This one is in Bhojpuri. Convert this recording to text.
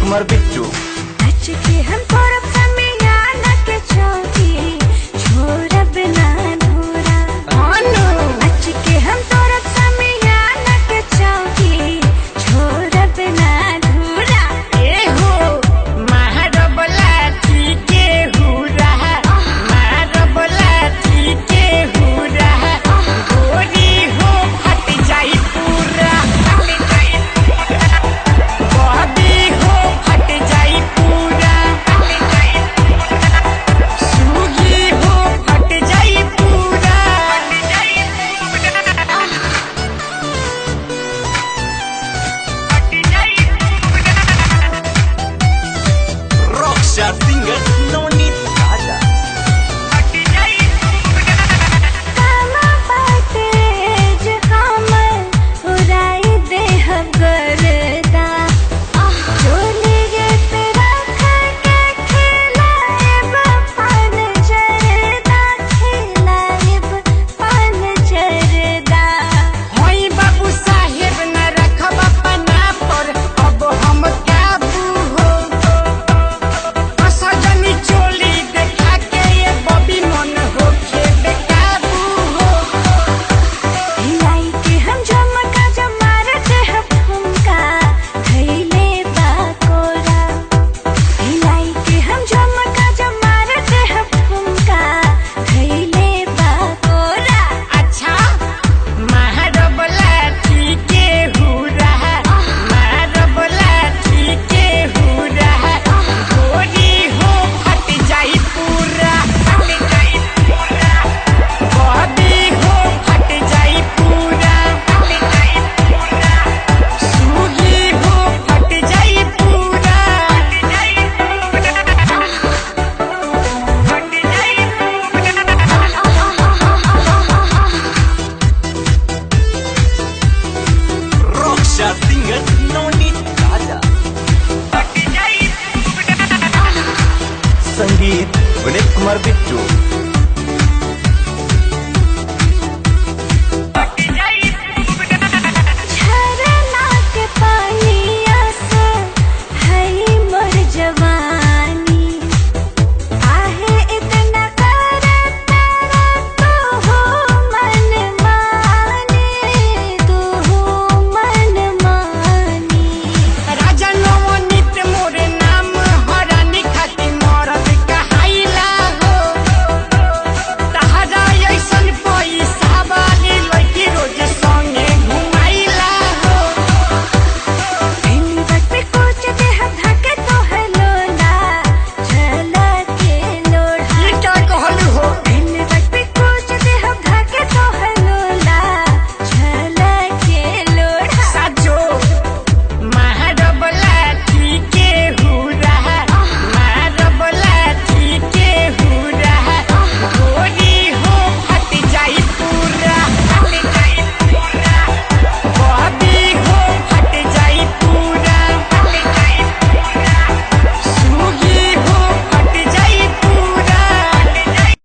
कुमार बिट्टू। हम तोरब समियाना के चौकी छोरब ना धूरा। हम तोरब समियाना के चौकी छोरब ना धूरा। ए हो महारबला ठीके हुरा, महारबला ठीके हुरा। गोरी हो फट जाई पूरा, बॉबी हो फट जाई पूरा, सूगी हो फट जाई पूरा। रॉकस्टार सिंगर नवनीत राजा। कामा बातेज हमर उड़ाई दे हम गर्दा। चोली गे तेरा खाके खिलाएब पान जरदा, खिलाएब पान जरदा। होई बाबू साहेब न रखब अपना पर, अब हम काबू हो। सजनी चोली देखा के ये बबी मन होके बेकाबू हो। हिलाई के हम झमका जमारत हम ठुमका धैले बाकोरा। हिलाई के हम झमका जमारत हम ठुमका धैले बाकोरा। अच्छा महारबला ठीके हुरा, महारबला ठीके हुरा। गोरी हो फट जाई पूरा, बॉबी हो फट जाई पूरा, सूगी हो फट जाई पूरा, फट जाई रॉकस्टार सिंगर नवनीत राजा। संगीत विनीत कुमार बिट्टू।